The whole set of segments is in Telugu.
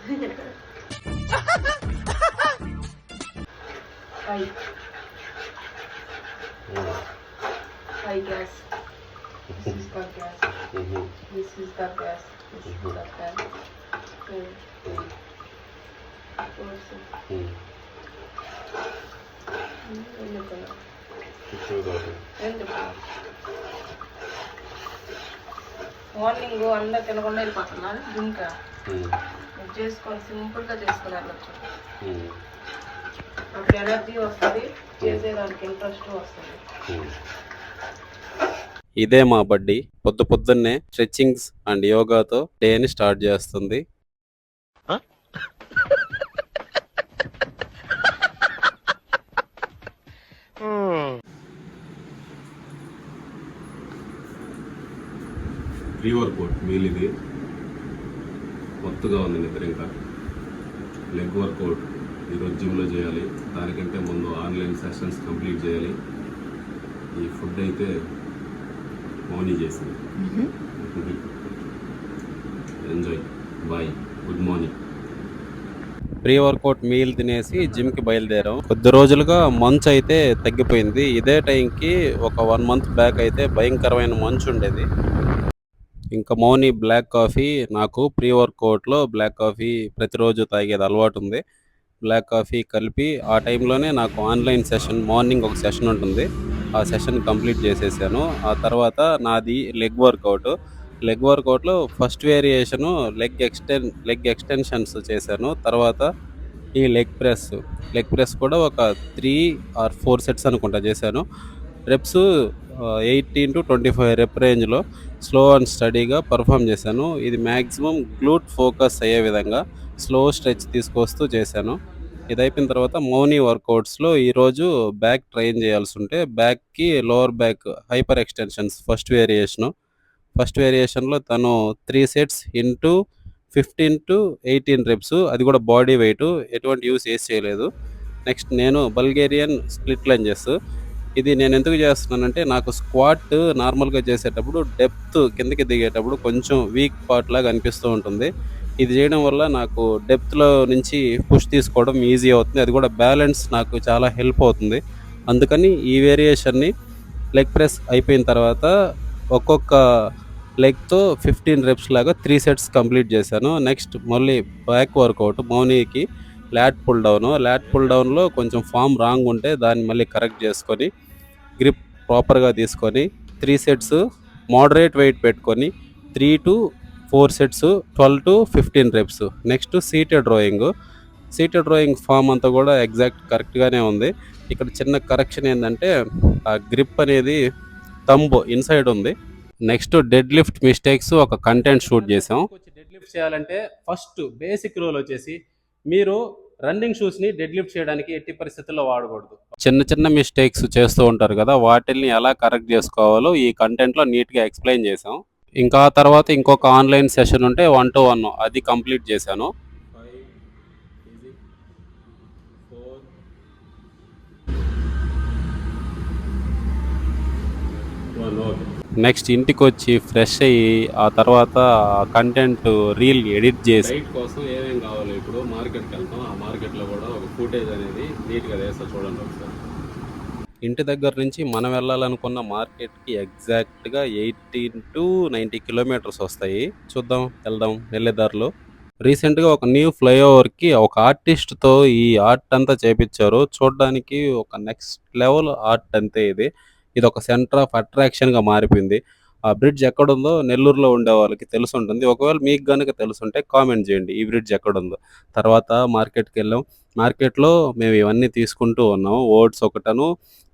High gas. This is the gas. This is the gas. This is the gas. Morning అంతా తినకుండా వెళ్ళిపోతున్నారు ఇంకా చేసుకొని సింపుల్గా చేసుకుని వెళ్ళచ్చు. అప్పుడు ఎనర్జీ వస్తుంది, చేసేదానికి ఇంట్రెస్ట్ వస్తుంది. ఇదే మా బడ్డీ పొద్దున్నే స్ట్రెచ్చింగ్స్ అండ్ యోగాతో డేని స్టార్ట్ చేస్తుంది. ప్రీ వర్కౌట్ మీల్ ఇది మొత్తగా ఉంది నిద్ర. ఇంకా లెగ్ వర్కౌట్ ఈరోజు జిమ్లో చేయాలి. దానికంటే ముందు ఆన్లైన్ సెషన్స్ కంప్లీట్ చేయాలి. ఈ ఫుడ్ అయితే మౌని చేసింది. Enjoy, bye, good morning. Pre workout meal తినేసి జిమ్కి బయలుదేరాం. కొద్ది రోజులుగా మంచు అయితే తగ్గిపోయింది. ఇదే టైంకి ఒక 1 month బ్యాక్ అయితే భయంకరమైన మంచు ఉండేది. ఇంకా మౌని బ్లాక్ కాఫీ, నాకు ప్రీ వర్కౌట్లో బ్లాక్ కాఫీ ప్రతిరోజు తాగేది అలవాటు ఉంది. బ్లాక్ కాఫీ కలిపి ఆ టైంలోనే నాకు ఆన్లైన్ సెషన్ మార్నింగ్ ఒక సెషన్ ఉంటుంది. ఆ సెషన్ కంప్లీట్ చేసేసాను. ఆ తర్వాత నాది లెగ్ వర్కౌట్లో ఫస్ట్ వేరియేషను లెగ్ ఎక్స్టెన్షన్స్ చేశాను. తర్వాత ఈ లెగ్ ప్రెస్ కూడా ఒక 3 or 4 sets అనుకుంటా చేశాను. రెప్స్ 18 to 25 రెప్ రేంజ్లో స్లో అండ్ స్టడీగా పర్ఫామ్ చేశాను. ఇది మ్యాక్సిమం గ్లూట్ ఫోకస్ అయ్యే విధంగా స్లో స్ట్రెచ్ తీసుకొస్తూ చేశాను. ఇది అయిపోయిన తర్వాత మౌని వర్కౌట్స్లో ఈరోజు బ్యాక్ ట్రైన్ చేయాల్సి ఉంటే బ్యాక్కి lower back hyper extensions first వేరియేషన్లో తను 3 sets ఇంటూ 15 to 18 రెప్స్, అది కూడా బాడీ వెయిట్, ఎటువంటి యూస్ చేయలేదు. నెక్స్ట్ నేను బల్గేరియన్ స్ప్లిట్ లంజెస్. ఇది నేను ఎందుకు చేస్తున్నానంటే నాకు స్క్వాట్ నార్మల్గా చేసేటప్పుడు డెప్త్ కిందకి దిగేటప్పుడు కొంచెం వీక్ పార్ట్ లాగా అనిపిస్తూ ఉంటుంది. ఇది చేయడం వల్ల నాకు డెప్త్లో నుంచి పుష్ తీసుకోవడం ఈజీ అవుతుంది. అది కూడా బ్యాలెన్స్ నాకు చాలా హెల్ప్ అవుతుంది. అందుకని ఈ వేరియేషన్ని లెగ్ ప్రెస్ అయిపోయిన తర్వాత ఒక్కొక్క లెగ్తో 15 reps లాగా 3 sets కంప్లీట్ చేశాను. నెక్స్ట్ మళ్ళీ బ్యాక్ వర్కౌట్ మౌనికి ల్యాట్ పుల్ డౌన్లో కొంచెం ఫామ్ రాంగ్ ఉంటే దాన్ని మళ్ళీ కరెక్ట్ చేసుకొని గ్రిప్ ప్రాపర్గా తీసుకొని 3 sets మోడరేట్ వెయిట్ పెట్టుకొని 3 to 4 sets 12 to 15 reps. Next seated rowing form అంతా కూడా ఎగ్జాక్ట్ కరెక్ట్గానే ఉంది. ఇక్కడ చిన్న కరెక్షన్ ఏంటంటే ఆ గ్రిప్ అనేది థంబ్ ఇన్సైడ్ ఉంది. నెక్స్ట్ డెడ్ లిఫ్ట్ మిస్టేక్స్ ఒక కంటెంట్ షూట్ చేసాం. డెడ్ లిఫ్ట్ చేయాలంటే ఫస్ట్ బేసిక్ రూల్ వచ్చేసి మీరు రన్నింగ్ షూస్ని డెడ్ లిఫ్ట్ చేయడానికి ఎట్టి పరిస్థితుల్లో వాడకూడదు. చిన్న మిస్టేక్స్ చేస్తూ ఉంటారు కదా, వాటిని ఎలా కరెక్ట్ చేసుకోవాలో ఈ కంటెంట్లో నీట్గా ఎక్స్ప్లెయిన్ చేసాం. ఇంకా తర్వాత ఇంకొక ఆన్లైన్ సెషన్ ఉంటే 1-to-1 అది కంప్లీట్ చేశాను. నెక్స్ట్ ఇంటికి వచ్చి ఫ్రెష్ అయ్యి ఆ తర్వాత కంటెంట్ రీల్ ఎడిట్ చేసి సైట్ కోసం ఏమేమి కావాలో ఇప్పుడు మార్కెట్కి వెళ్తాం. ఆ మార్కెట్లో కూడా ఒక ఫుటేజ్ అనేది నీట్గా వేస్తా, చూడండి ఒకసారి. ఇంటి దగ్గర నుంచి మనం వెళ్ళాలనుకున్న మార్కెట్కి ఎగ్జాక్ట్గా 18 to 90 kilometers వస్తాయి. చూద్దాం, వెళ్దాం. వెళ్ళేదారిలో రీసెంట్గా ఒక న్యూ ఫ్లైఓవర్కి ఒక ఆర్టిస్ట్తో ఈ ఆర్ట్ అంతా చేపించారు. చూడడానికి ఒక నెక్స్ట్ లెవెల్ ఆర్ట్ అంతే. ఇది ఒక సెంటర్ ఆఫ్ అట్రాక్షన్గా మారిపోయింది. ఆ బ్రిడ్జ్ ఎక్కడుందో నెల్లూరులో ఉండే వాళ్ళకి తెలిసి ఉంటుంది. ఒకవేళ మీకు కనుక తెలుసుంటే కామెంట్ చేయండి ఈ బ్రిడ్జ్ ఎక్కడుందో. తర్వాత మార్కెట్కి వెళ్ళాం. మార్కెట్లో మేము ఇవన్నీ తీసుకుంటూ ఉన్నాం. ఓట్స్ ఒకటను,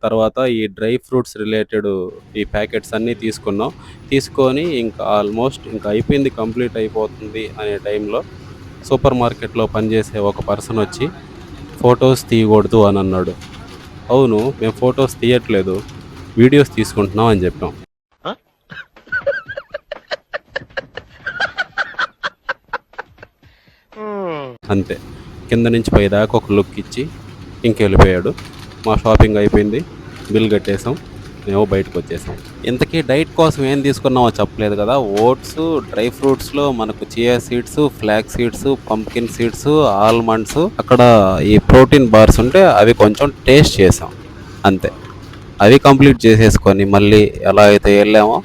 తర్వాత ఈ డ్రై ఫ్రూట్స్ రిలేటెడ్ ఈ ప్యాకెట్స్ అన్నీ తీసుకొని ఇంకా ఆల్మోస్ట్ ఇంకా అయిపోయింది, కంప్లీట్ అయిపోతుంది అనే టైంలో సూపర్ మార్కెట్లో పనిచేసే ఒక పర్సన్ వచ్చి ఫొటోస్ తీయకూడదు అని అన్నాడు. అవును, మేము ఫొటోస్ తీయట్లేదు, వీడియోస్ తీసుకుంటున్నాం అని చెప్పాం. అంతే, కింద నుంచి పైదాకా ఒక లుక్ ఇచ్చి ఇంకెళ్ళిపోయాడు. మా షాపింగ్ అయిపోయింది, బిల్ కట్టేసాం, మేము బయటకు వచ్చేసాం. ఇంతకీ డైట్ కోసం ఏం తీసుకున్నామో చెప్పలేదు కదా. ఓట్స్, డ్రై ఫ్రూట్స్లో మనకు chia seeds, flax seeds, pumpkin seeds, almonds, అక్కడ ఈ ప్రోటీన్ బార్స్ ఉంటే అవి కొంచెం టేస్ట్ చేసాం అంతే. అవి కంప్లీట్ చేసేసుకొని మళ్ళీ ఎలా అయితే వెళ్ళామో,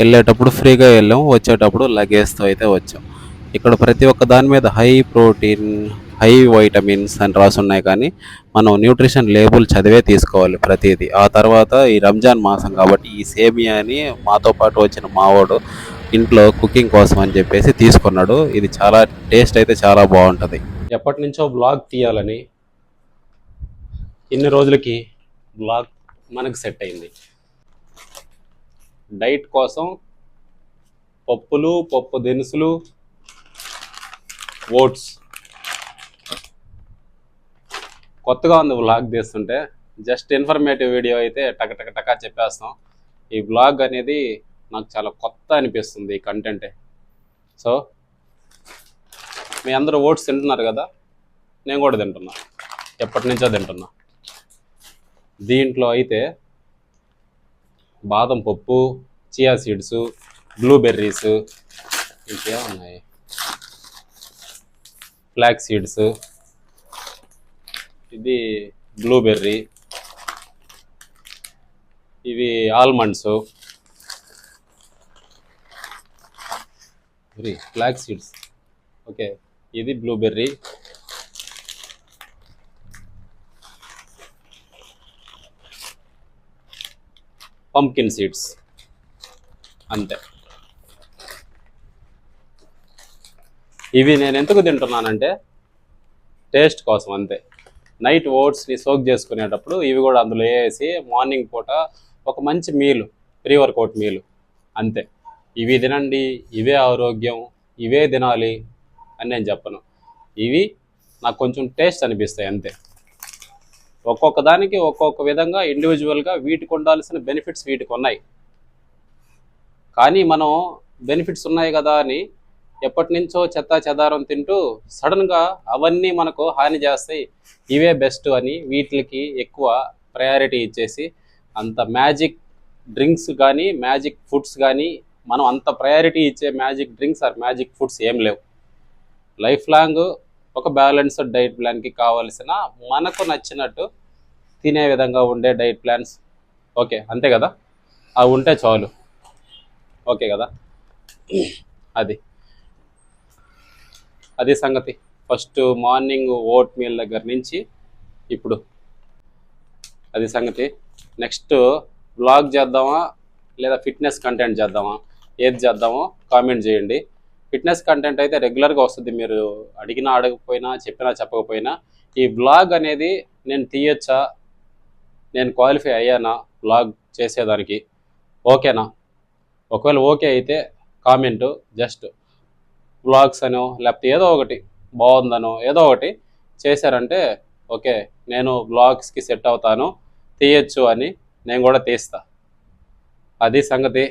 వెళ్ళేటప్పుడు ఫ్రీగా వెళ్ళాము, వచ్చేటప్పుడు లగేజ్తో అయితే వచ్చాం. ఇక్కడ ప్రతి ఒక్క దాని మీద హై ప్రోటీన్, హై వైటమిన్స్ అని రాసున్నాయి, కానీ మనం న్యూట్రిషన్ లేబుల్ చదివే తీసుకోవాలి ప్రతిదీ. ఆ తర్వాత ఈ రంజాన్ మాసం కాబట్టి ఈ సేమియాని మాతో పాటు వచ్చిన మావాడు ఇంట్లో కుకింగ్ కోసం అని చెప్పేసి తీసుకున్నాడు. ఇది చాలా టేస్ట్ అయితే చాలా బాగుంటుంది. ఎప్పటి నుంచో బ్లాగ్ తీయాలని, ఇన్ని రోజులకి బ్లాగ్ మనకు సెట్ అయింది. డైట్ కోసం పప్పులు, పప్పు దినుసులు, ఓట్స్. కొత్తగా ఉంది వ్లాగ్ తీస్తుంటే. జస్ట్ ఇన్ఫర్మేటివ్ వీడియో అయితే టకా చెప్పేస్తాం. ఈ వ్లాగ్ అనేది నాకు చాలా కొత్త అనిపిస్తుంది, ఈ కంటెంటే. సో మీ అందరూ ఓట్స్ తింటున్నారు కదా, నేను కూడా తింటున్నా, ఎప్పటి నుంచో తింటున్నా. దీంట్లో అయితే బాదం పప్పు, చియా సీడ్స్, బ్లూబెర్రీస్, ఇంకేమున్నాయి, ఫ్లాక్ సీడ్స్, ఇది బ్లూబెర్రీ, ఇవి ఆల్మండ్స్, ఫ్లాక్ సీడ్స్, ఓకే, ఇది బ్లూబెర్రీ, పంప్కిన్ సీడ్స్, అంతే. ఇవి నేను ఎందుకు తింటున్నానంటే టేస్ట్ కోసం అంతే. నైట్ ఓట్స్ని సోక్ చేసుకునేటప్పుడు ఇవి కూడా అందులో వేసి మార్నింగ్ పూట ఒక మంచి మీల్, ప్రీ వర్కౌట్ మీల్ అంతే. ఇవి తినండి, ఇవే ఆరోగ్యం, ఇవే తినాలి అని నేను చెప్పను. ఇవి నాకు కొంచెం టేస్ట్ అనిపిస్తాయి అంతే. ఒక్కొక్క దానికి ఒక్కొక్క విధంగా ఇండివిజువల్గా వీటికి ఉండాల్సిన బెనిఫిట్స్ వీటికి ఉన్నాయి. కానీ మనం బెనిఫిట్స్ ఉన్నాయి కదా అని ఎప్పటి నుంచో చెత్తా చెదారం తింటూ సడన్గా అవన్నీ మనకు హాని చేస్తాయి, ఇవే బెస్ట్ అని వీటికి ఎక్కువ ప్రయారిటీ ఇచ్చేసి అంత మ్యాజిక్ డ్రింక్స్ కానీ మ్యాజిక్ ఫుడ్స్ కానీ మనం అంత ప్రయారిటీ ఇచ్చే magic drinks or magic foods ఏం లేవు. లైఫ్ లాంగ్ ఒక బ్యాలెన్స్డ్ డైట్ ప్లాన్కి కావాల్సిన మనకు నచ్చినట్టు తినే విధంగా ఉండే డైట్ ప్లాన్స్, ఓకే అంతే కదా, అవి ఉంటే చాలు, ఓకే కదా. అది సంగతి. ఫస్ట్ మార్నింగ్ ఓట్ మీల్ దగ్గర నుంచి ఇప్పుడు అది సంగతి. నెక్స్ట్ బ్లాగ్ చేద్దామా లేదా ఫిట్నెస్ కంటెంట్ చేద్దామా, ఏది చేద్దామో కామెంట్ చేయండి. ఫిట్నెస్ కంటెంట్ అయితే రెగ్యులర్గా వస్తుంది, మీరు అడిగినా అడగకపోయినా, చెప్పినా చెప్పకపోయినా. ఈ బ్లాగ్ అనేది నేను తీయచ్చా, నేను క్వాలిఫై అయ్యానా బ్లాగ్ చేసేదానికి, ఓకేనా? ఒకవేళ ఓకే అయితే కామెంటు, జస్ట్ వ్లాగ్స్ అనో లేకపోతే ఏదో ఒకటి బాగుందనో ఏదో ఒకటి చేశారంటే ఓకే, నేను వ్లాగ్స్కి సెట్ అవుతాను, తీయచ్చు అని నేను కూడా తీస్తా. అది సంగతి.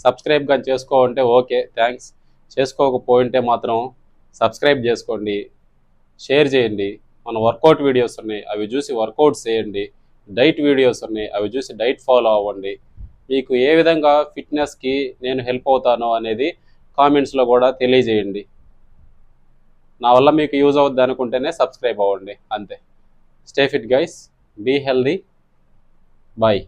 సబ్స్క్రైబ్ కానీ చేసుకోవంటే ఓకే, థ్యాంక్స్. చేసుకోకపోయింటే మాత్రం సబ్స్క్రైబ్ చేసుకోండి, షేర్ చేయండి. మన వర్కౌట్ వీడియోస్ ఉన్నాయి, అవి చూసి వర్కౌట్స్ చేయండి. డైట్ వీడియోస్ ఉన్నాయి, అవి చూసి డైట్ ఫాలో అవ్వండి. మీకు ఏ విధంగా ఫిట్నెస్కి నేను హెల్ప్ అవుతానో అనేది కామెంట్స్లో కూడా తెలియజేయండి. నా వల్ల మీకు యూజ్ అవుద్ది అనుకుంటేనే సబ్స్క్రైబ్ అవ్వండి అంతే. Stay fit guys, be healthy, bye.